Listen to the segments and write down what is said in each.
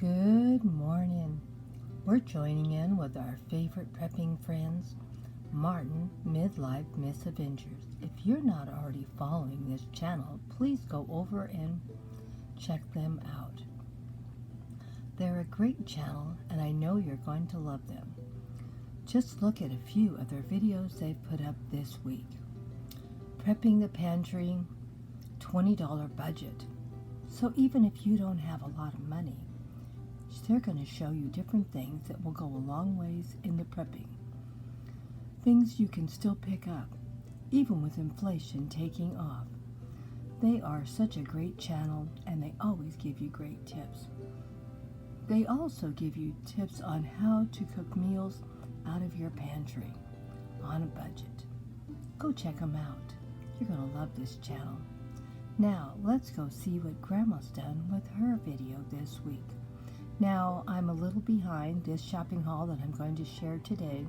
Good morning. We're joining in with our favorite prepping friends, Martin Midlife Misadventures. If you're not already following this channel, please go over and check them out. They're a great channel and I know you're going to love them. Just look at a few of their videos they've put up this week. Prepping the Pantry, $20 budget. So even if you don't have a lot of money, they're going to show you different things that will go a long ways in the prepping. Things you can still pick up, even with inflation taking off. They are such a great channel and they always give you great tips. They also give you tips on how to cook meals out of your pantry on a budget. Go check them out. You're going to love this channel. Now, let's go see what Grandma's done with her video this week. Now, I'm a little behind this shopping haul that I'm going to share today.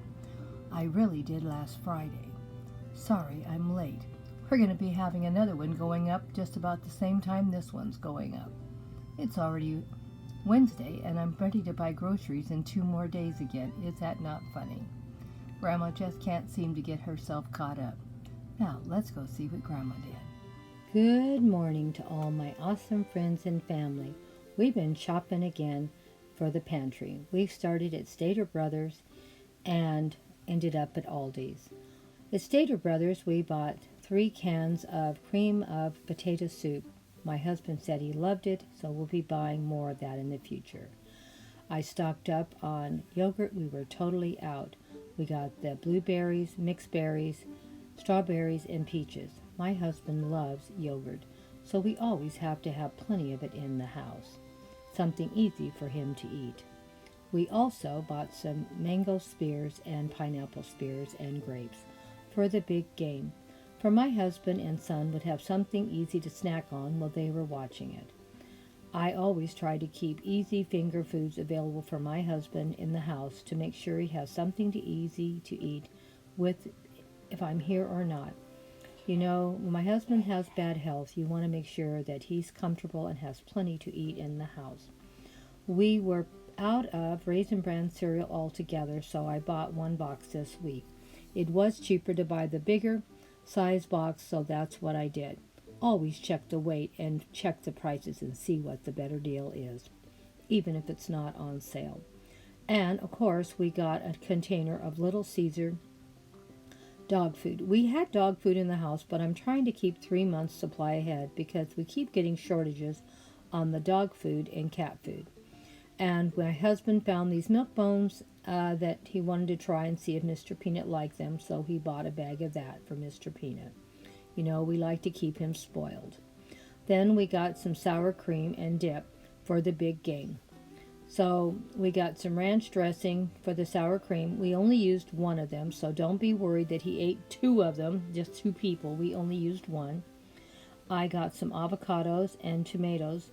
I really did last Friday. Sorry, I'm late. We're going to be having another one going up just about the same time this one's going up. It's already Wednesday, and I'm ready to buy groceries in 2 more days again. Is that not funny? Grandma just can't seem to get herself caught up. Now, let's go see what Grandma did. Good morning to all my awesome friends and family. We've been shopping again for the pantry. We started at Stater Brothers and ended up at Aldi's. At Stater Brothers, we bought 3 cans of cream of potato soup. My husband said he loved it, so we'll be buying more of that in the future. I stocked up on yogurt. We were totally out. We got the blueberries, mixed berries, strawberries, and peaches. My husband loves yogurt, so we always have to have plenty of it in the house. Something easy for him to eat. We also bought some mango spears and pineapple spears and grapes for the big game, for my husband and son would have something easy to snack on while they were watching it. I always try to keep easy finger foods available for my husband in the house to make sure he has something easy to eat with if I'm here or not. You know, when my husband has bad health, you want to make sure that he's comfortable and has plenty to eat in the house. We were out of Raisin Bran cereal altogether, so I bought 1 box this week. It was cheaper to buy the bigger size box, so that's what I did. Always check the weight and check the prices and see what the better deal is, even if it's not on sale. And, of course, we got a container of Little Caesar dog food. We had dog food in the house, but I'm trying to keep 3 months supply ahead because we keep getting shortages on the dog food and cat food. And my husband found these milk bones that he wanted to try and see if Mr. Peanut liked them, so he bought a bag of that for Mr. Peanut. You know, we like to keep him spoiled. Then we got some sour cream and dip for the big game. So we got some ranch dressing for the sour cream. We only used 1 of them, so don't be worried that he ate 2 of them, just 2 people. We only used 1. I got some avocados and tomatoes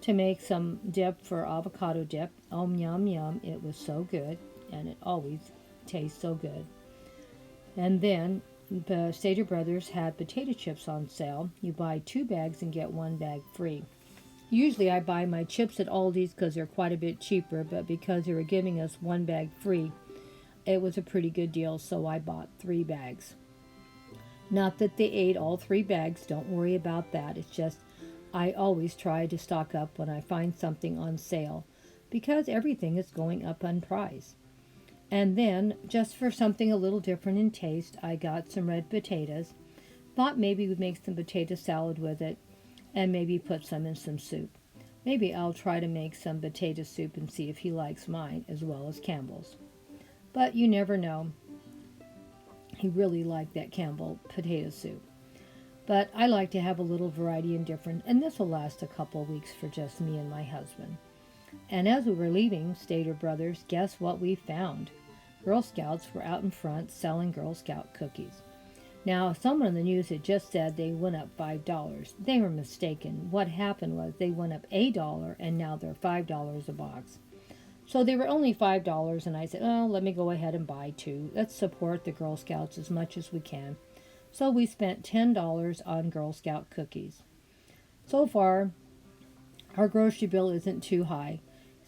to make some dip for avocado dip. Oh, yum, yum. It was so good, and it always tastes so good. And then the Stater Brothers had potato chips on sale. You buy 2 bags and get 1 bag free. Usually I buy my chips at Aldi's because they're quite a bit cheaper, but because they were giving us 1 bag free, it was a pretty good deal, so I bought 3 bags. Not that they ate all 3 bags, don't worry about that. It's just I always try to stock up when I find something on sale because everything is going up in price. And then, just for something a little different in taste, I got some red potatoes. Thought maybe we'd make some potato salad with it and maybe put some in some soup. Maybe I'll try to make some potato soup and see if he likes mine as well as Campbell's. But you never know. He really liked that Campbell potato soup. But I like to have a little variety and different, and this will last a couple weeks for just me and my husband. And as we were leaving Stater Brothers, guess what we found? Girl Scouts were out in front selling Girl Scout cookies. Now, someone in the news had just said they went up $5. They were mistaken. What happened was they went up $1 and now they're $5 a box. So they were only $5 and I said, oh, let me go ahead and buy 2. Let's support the Girl Scouts as much as we can. So we spent $10 on Girl Scout cookies. So far, our grocery bill isn't too high.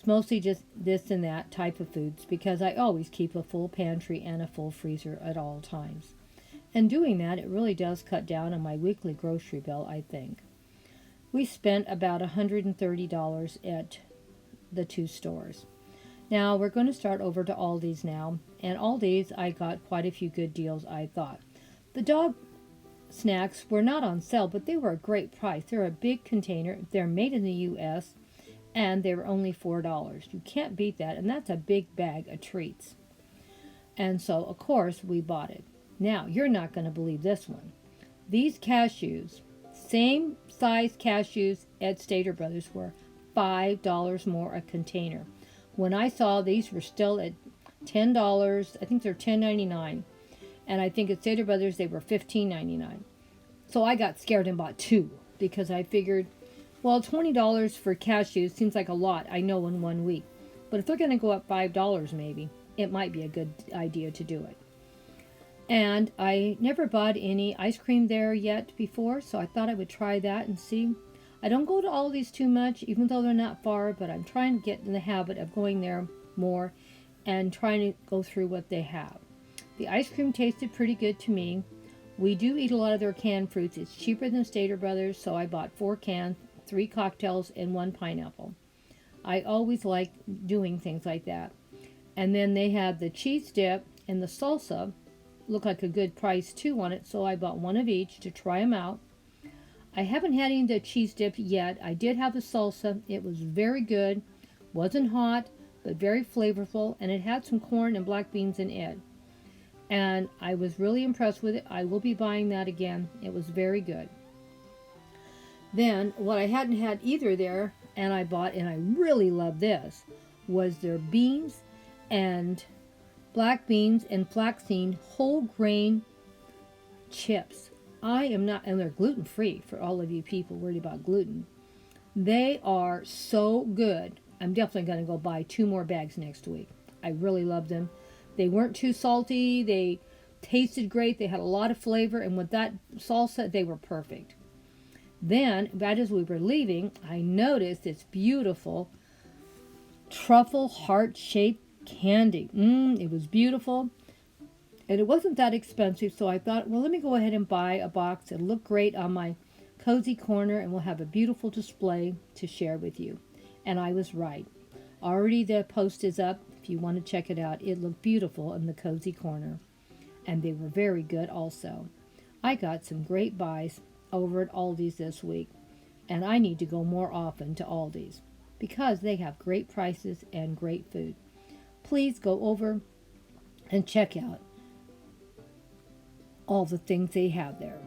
It's mostly just this and that type of foods because I always keep a full pantry and a full freezer at all times. And doing that, it really does cut down on my weekly grocery bill, I think. We spent about $130 at the two stores. Now we're going to start over to Aldi's now, and Aldi's I got quite a few good deals, I thought. The dog snacks were not on sale, but they were a great price. They're a big container. They're made in the U.S., and they were only $4. You can't beat that, and that's a big bag of treats. And so, of course, we bought it. Now, you're not going to believe this one. These cashews, same size cashews at Stater Brothers, were $5 more a container. When I saw these were still at $10, I think they're $10.99. And I think at Stater Brothers they were $15.99. So I got scared and bought two because I figured, well, $20 for cashews seems like a lot, I know, in 1 week. But if they're going to go up $5 maybe, it might be a good idea to do it. And I never bought any ice cream there yet before, so I thought I would try that and see. I don't go to Aldi's too much, even though they're not far, but I'm trying to get in the habit of going there more and trying to go through what they have. The ice cream tasted pretty good to me. We do eat a lot of their canned fruits. It's cheaper than Stater Brothers, so I bought 4 cans, 3 cocktails, and 1 pineapple. I always like doing things like that. And then they had the cheese dip and the salsa. Looked like a good price too on it, so I bought 1 of each to try them out. I haven't had any of the cheese dip yet. I did have the salsa. It was very good. Wasn't hot, but very flavorful, and it had some corn and black beans in it. And I was really impressed with it. I will be buying that again. It was very good. Then, what I hadn't had either there, and I bought, and I really love this, was their beans and black beans and flaxseed whole grain chips. I am not, and they're gluten-free for all of you people worried about gluten. They are so good. I'm definitely going to go buy 2 more bags next week. I really love them. They weren't too salty. They tasted great. They had a lot of flavor, and with that salsa, they were perfect. Then, right as we were leaving, I noticed this beautiful truffle heart-shaped candy. It was beautiful. And it wasn't that expensive, so I thought, well, let me go ahead and buy a box. It'll look great on my cozy corner, and we'll have a beautiful display to share with you. And I was right. Already the post is up. If you want to check it out, it looked beautiful in the cozy corner. And they were very good also. I got some great buys over at Aldi's this week, and I need to go more often to Aldi's because they have great prices and great food. Please go over and check out all the things they have there.